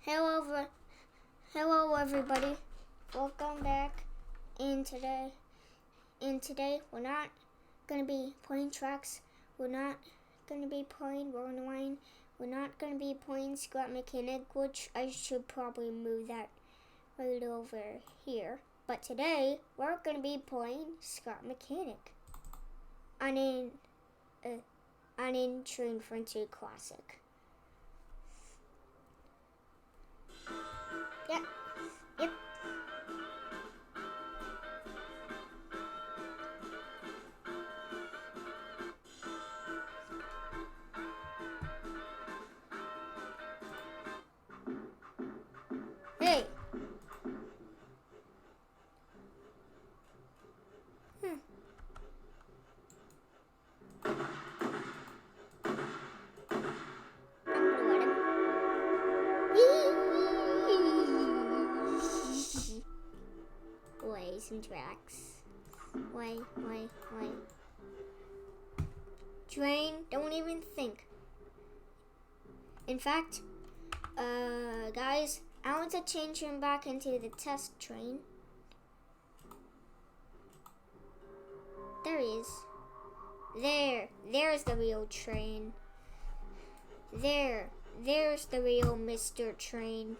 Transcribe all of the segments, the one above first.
Hello, hello everybody. Welcome back. And today we're not gonna be playing tracks. We're not gonna be playing Roll and Wine. We're not gonna be playing Scrap Mechanic, which I should probably move that right over here. But today we're gonna be playing Scrap Mechanic on an Train Frontier Classic. Yep. Hey. Some tracks. Wait. Train, don't even think. In fact, guys, I want to change him back into the test train. There he is. There's the real train. There's the real Mr. Train.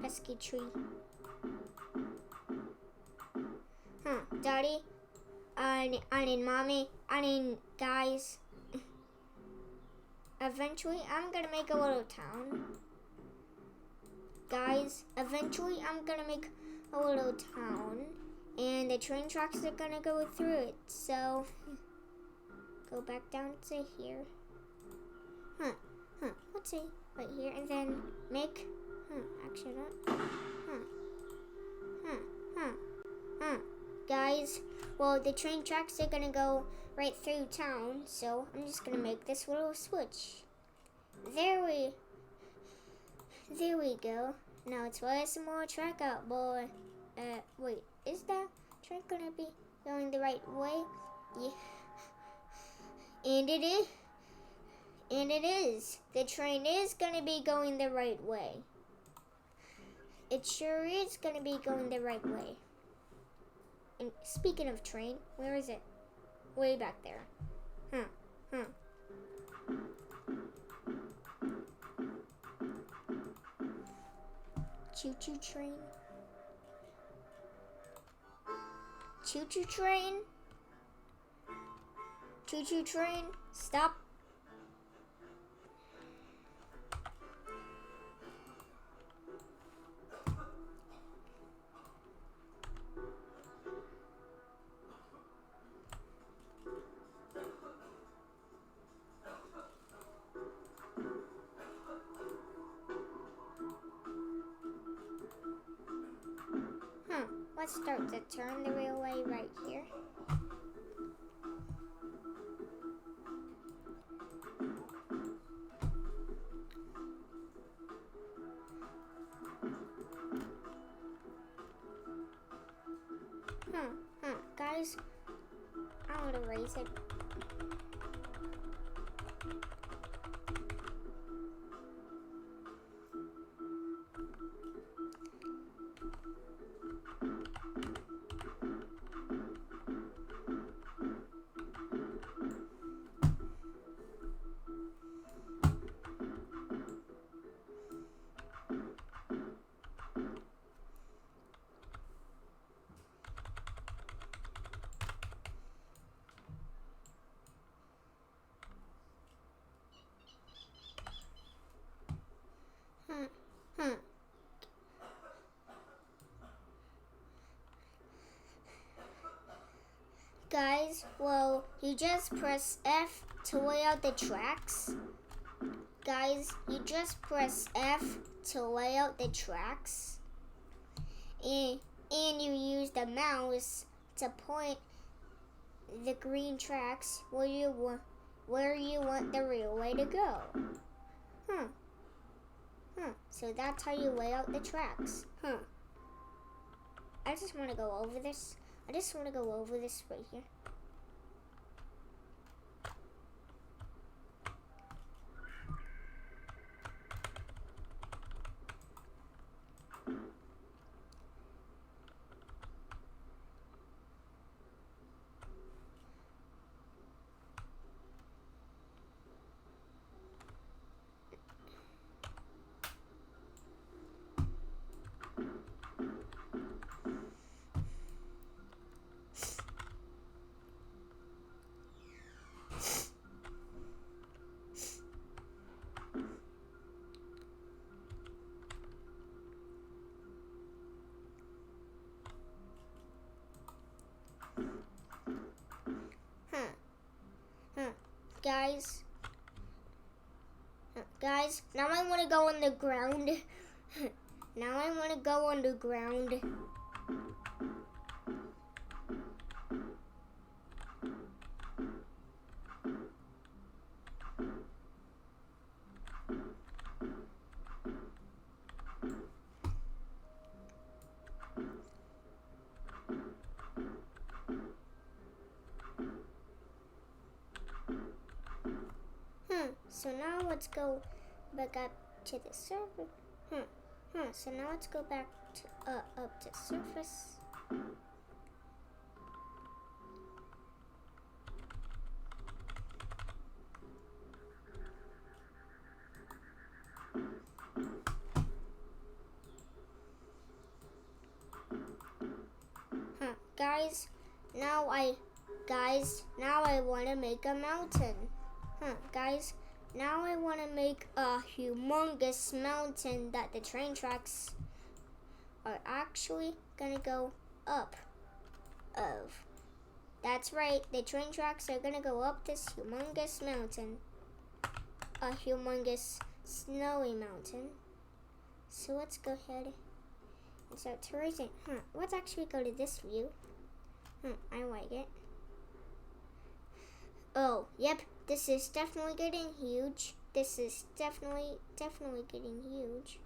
Pesky tree. Daddy, I mean mommy, I mean guys. Eventually I'm gonna make a little town. Guys, eventually I'm gonna make a little town and the train tracks are gonna go through it. So go back down to here. Let's see, right here, and then make actually not. Guys, well, the train tracks are gonna go right through town, so I'm just gonna make this little switch. There we go. Now let's try some more track out, boy. Wait, is that train gonna be going the right way? Yeah. And it is. The train is gonna be going the right way. It sure is gonna be going the right way. And speaking of train, where is it? Way back there. Choo-choo train. Choo-choo train. Choo-choo train. Stop. Let's start to turn the railway right here. Guys, I want to raise it. Guys, well, you just press F to lay out the tracks. Guys, you just press F to lay out the tracks. And you use the mouse to point the green tracks where you want the railway to go. So that's how you lay out the tracks. I just want to go over this I just want to go over this right here. Guys, now I want to go on the ground. Now I want to go on the ground. So now let's go back up to the server. So now let's go back to, up to surface. Guys, now I want to make a mountain. Guys, now I want to make a humongous mountain that the train tracks are actually gonna go up of. That's right, the train tracks are gonna go up this humongous mountain. A humongous snowy mountain. So let's go ahead and start tracing. Let's actually go to this view. I like it. Oh, yep, this is definitely getting huge. This is definitely getting huge.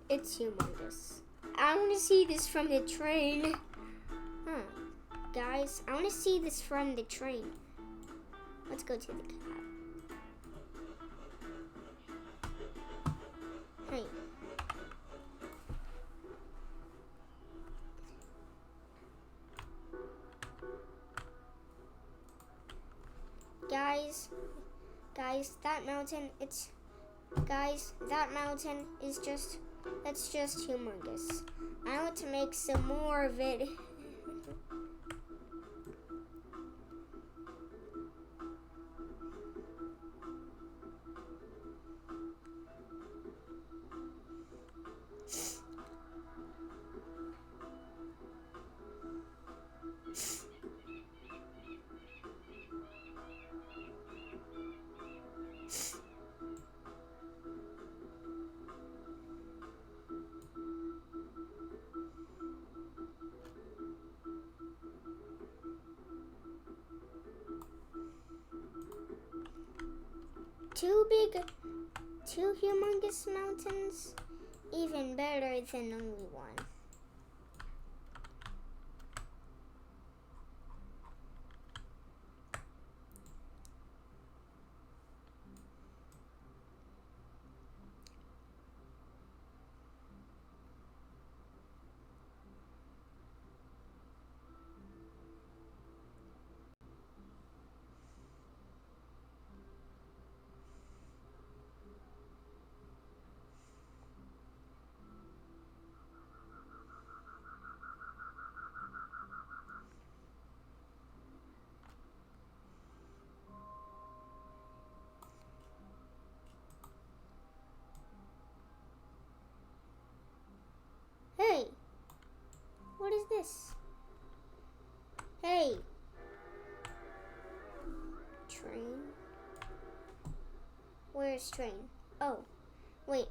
It's humongous. I want to see this from the train. Guys, I want to see this from the train. Let's go to the cab. Hey. Guys, that mountain is just, that's just humongous. I want to make some more of it. Two humongous mountains, even better than only one. Hey, what is this? Hey, train? Where's train? Oh, wait.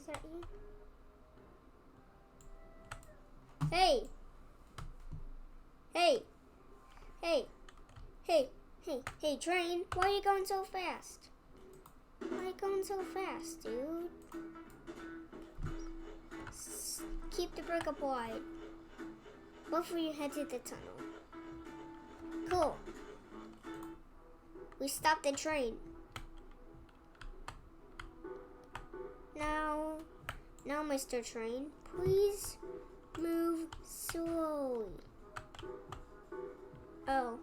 Is that you? Hey! Hey! Hey! Hey! Hey! Hey, train! Why are you going so fast? Why are you going so fast, dude? Keep the brake up wide. Before you head to the tunnel. Cool. We stopped the train. Now, Mr. Train, please move slowly. Oh,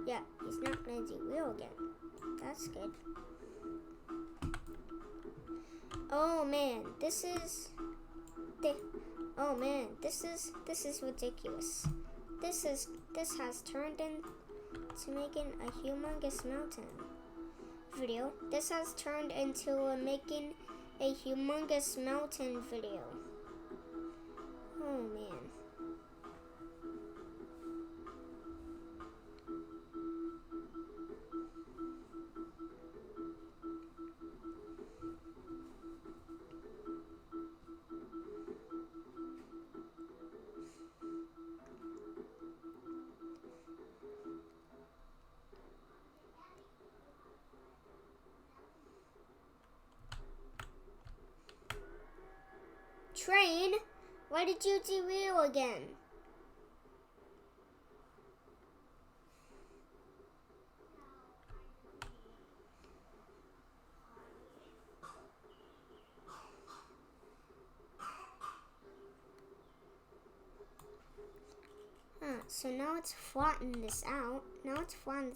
yeah, he's not gonna derail again. That's good. Oh man, this is ridiculous. This has turned into making a humongous mountain. Video. This has turned into making a humongous mountain video. Oh man. Train, why did you derail again? So now it's flatten this out. Now let's flatten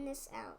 this out.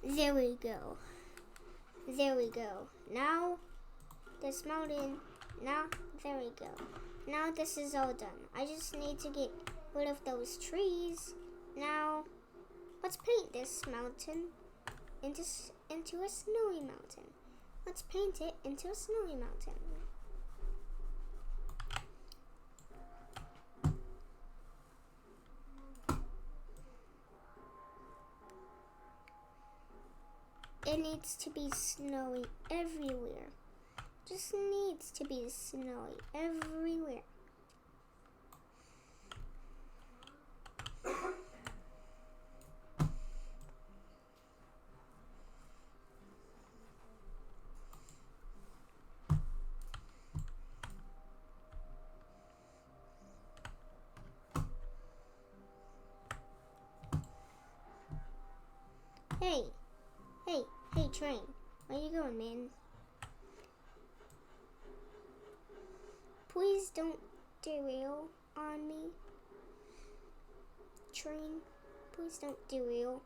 There we go. Now this mountain, there we go. Now this is all done. I just need to get rid of those trees. Now let's paint this mountain into a snowy mountain. Let's paint it into a snowy mountain. It needs to be snowy everywhere. Just needs to be snowy everywhere. Hey, train. Where you going, man? Please don't derail on me. Train, please don't derail.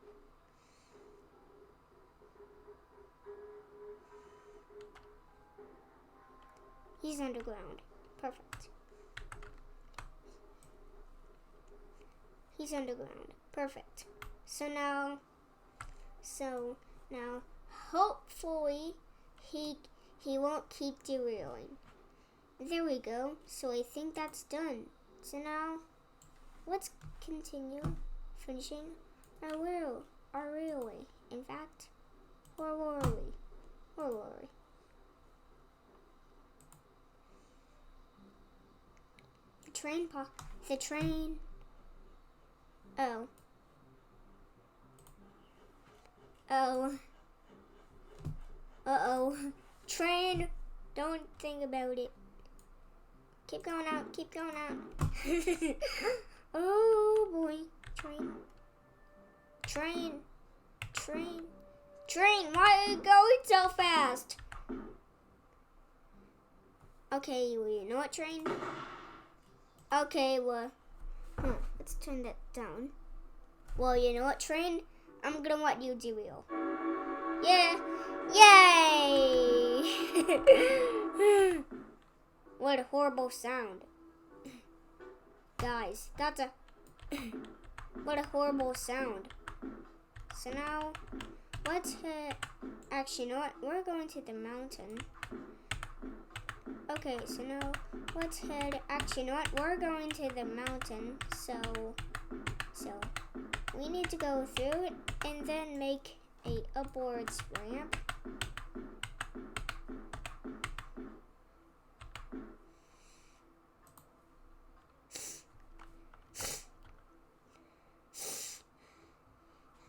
He's underground. Perfect. He's underground. Perfect. So now hopefully he won't keep derailing. There we go. So I think that's done. So now let's continue finishing our railway. In fact, where were we? The train. Oh. Uh-oh. Train, don't think about it. Keep going out. Oh boy. Train. Train, why are you going so fast? Okay, well, you know what, train? Okay, well, let's turn that down. Well, you know what, train? I'm gonna let you derail. Yeah, yay! What a horrible sound. Guys, that's a, what a horrible sound. So now, let's hit, actually, you know what? We're going to the mountain. Okay, so now let's head, actually, you know what? We're going to the mountain, so we need to go through it and then make a upwards ramp.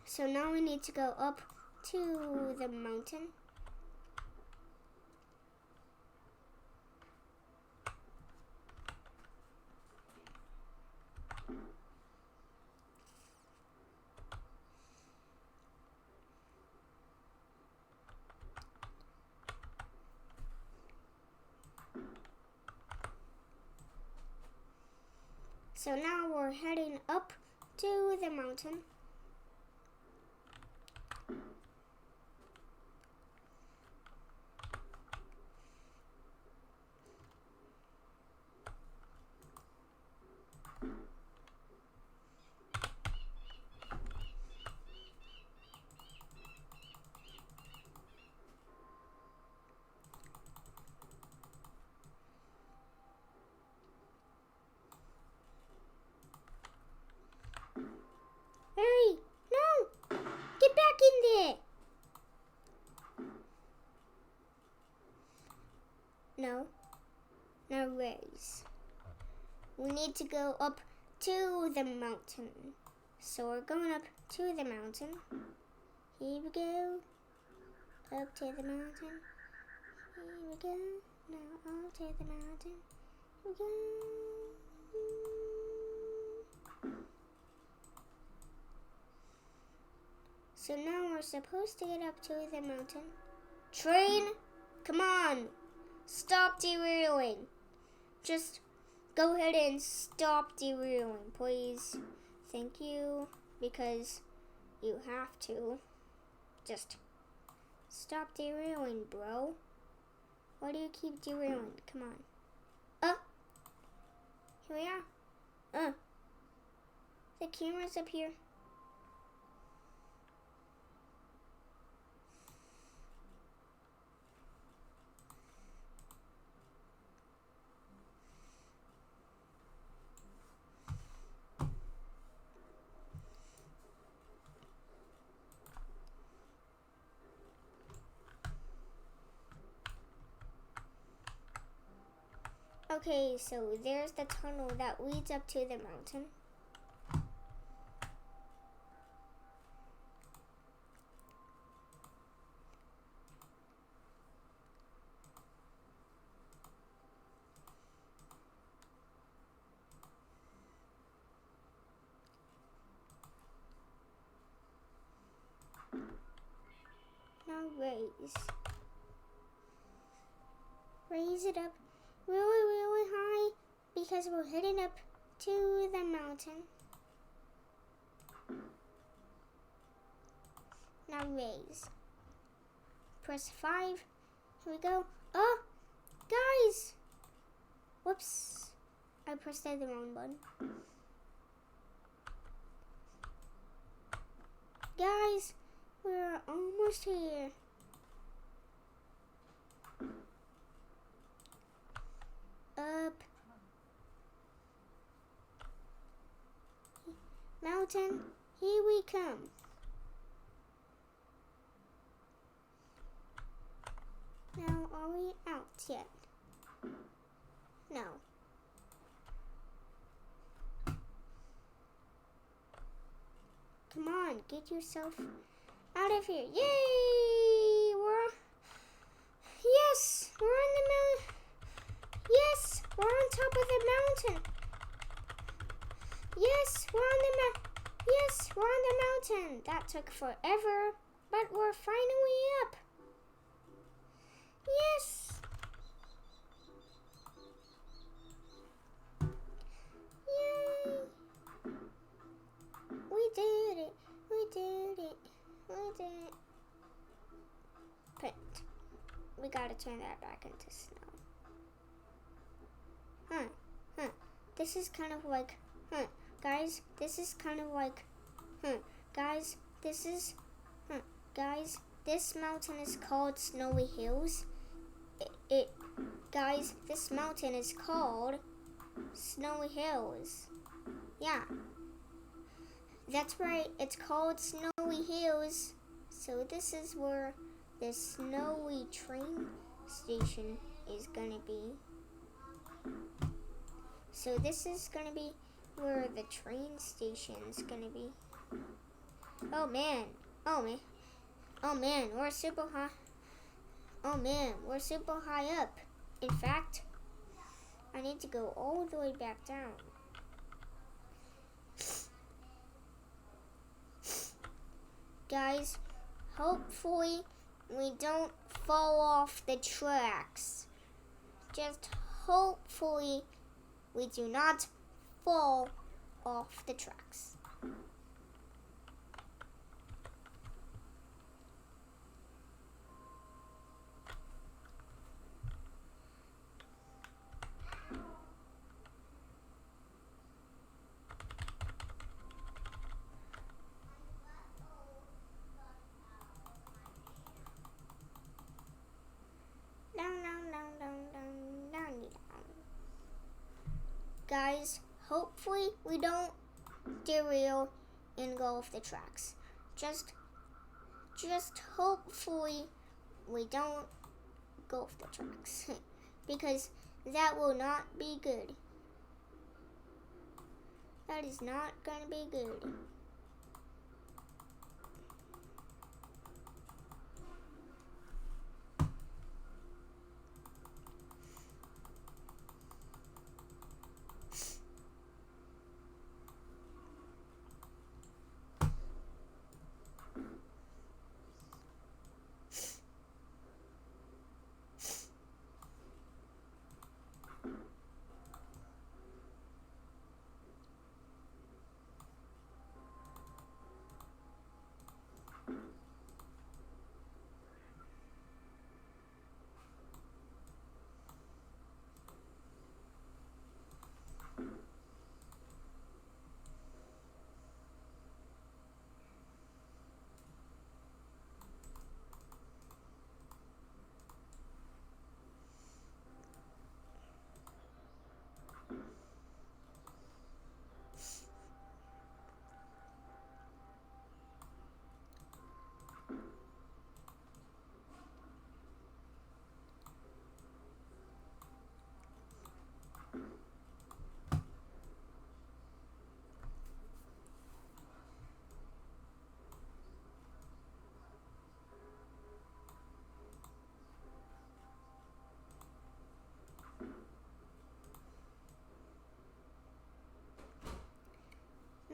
So now we need to go up to the mountain. So now we're heading up to the mountain. Hurry! No! Get back in there! No. No raise. We need to go up to the mountain. So we're going up to the mountain. Here we go. Up to the mountain. Here we go. Now up to the mountain. Here we go. So now we're supposed to get up to the mountain. Train, come on. Stop derailing. Just go ahead and stop derailing, please. Thank you, because you have to. Just stop derailing, bro. Why do you keep derailing? Come on. Here we are. The camera's up here. Okay, so there's the tunnel that leads up to the mountain. Now raise. Raise it up really high because we're heading up to the mountain. Now raise. Press 5. Here we go. Oh, guys! Whoops. I pressed the wrong button. Guys, we're almost here. Up. Mountain, here we come. Now, are we out yet? No. Come on, get yourself out of here. Yay! Yes, we're on the mountain. Yes, we're on top of the mountain. Yes, we're on the mountain. That took forever, But we're finally up. Yes. Yay. We did it. We did it. We did it. But we gotta turn that back into snow. This is kind of like, guys, this is kind of like, guys, this is, guys, this mountain is called Snowy Hills. Guys, this mountain is called Snowy Hills. Yeah, that's right, it's called Snowy Hills. So this is where the snowy train station is gonna be. So this is gonna be where the train station is gonna be. Oh man, we're super high. Oh man, we're super high up. In fact, I need to go all the way back down. Guys, hopefully we don't fall off the tracks. Just hopefully we do not fall off the tracks. Guys, hopefully we don't derail and go off the tracks. Just hopefully we don't go off the tracks because that will not be good. That is not gonna be good.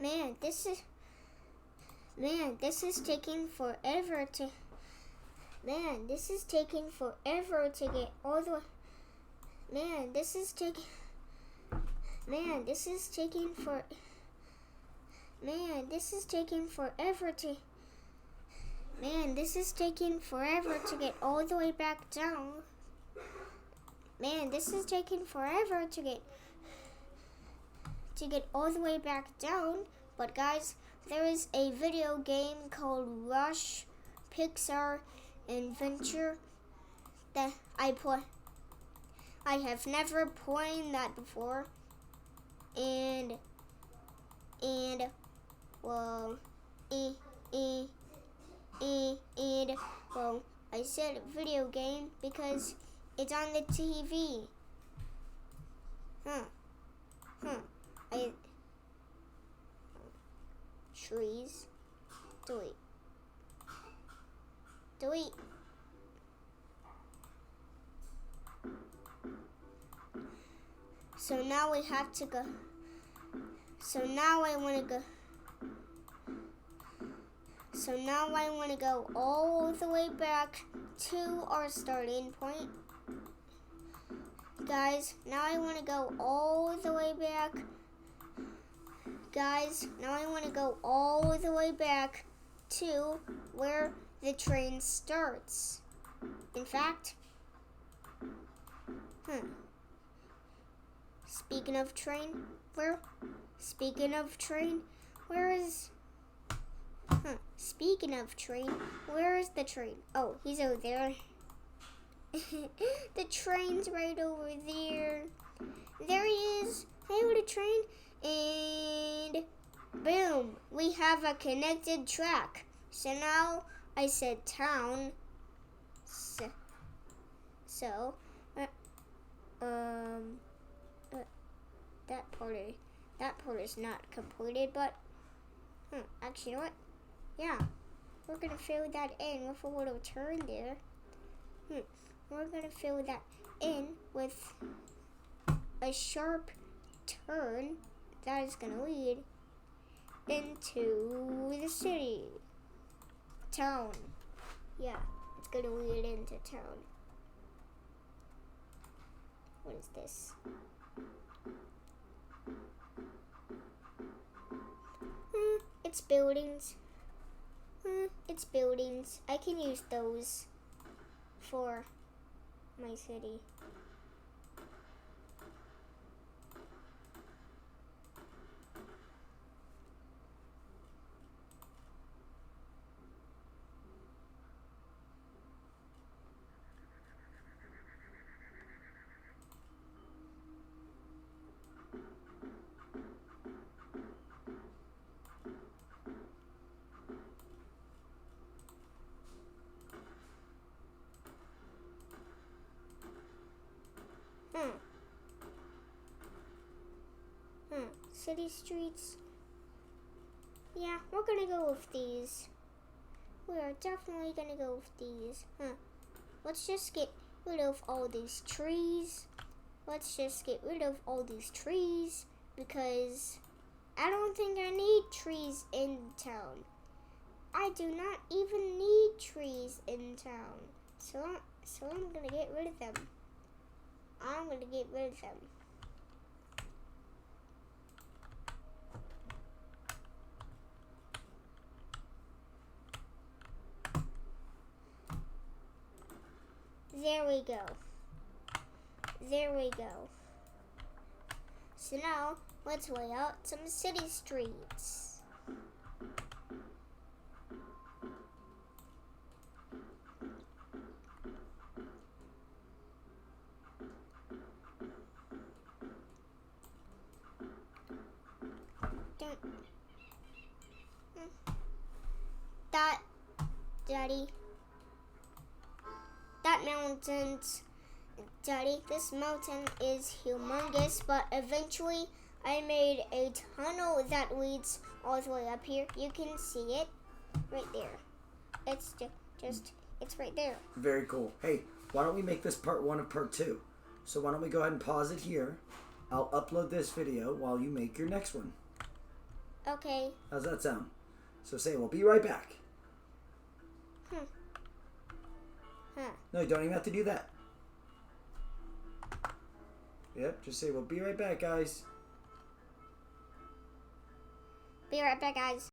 Man, this is taking forever to. Man, this is taking forever to get all the way. Man, this is taking. Man, this is taking for. Man, this is taking forever to. Man, this is taking forever to get all the way back down. Man, this is taking forever to get all the way back down. But guys, there is a video game called Rush Pixar Adventure that I play. I have never played that before, and well, well, I said video game because it's on the TV. Trees. Delete. So now we have to go. So now I want to go. So now I want to go all the way back to our starting point. Guys, now I want to go all the way back. Guys, now I want to go all the way back to where the train starts. In fact, Speaking of train, where is the train? Oh, he's over there. The train's right over there. There he is. Hey, with a train. And boom, we have a connected track. So now I said town. So, that part is not completed, but actually, you know what? Yeah, we're gonna fill that in with a little turn there. We're gonna fill that in with a sharp turn that is gonna lead into the city. Town. Yeah, it's gonna lead into town. What is this? It's buildings. It's buildings. I can use those for my city. City streets. Yeah, we're gonna go with these. We are definitely gonna go with these. Let's just get rid of all these trees. Because I don't think I need trees in town. I do not even need trees in town. So I'm gonna get rid of them. There we go. So now, let's lay out some city streets. Daddy, this mountain is humongous, but eventually I made a tunnel that leads all the way up here. You can see it right there. It's it's right there. Very cool. Hey, why don't we make this part 1 of part 2? So why don't we go ahead and pause it here. I'll upload this video while you make your next one. Okay. How's that sound? So say, we'll be right back. No, you don't even have to do that. Yep, just say, we'll be right back, guys. Be right back, guys.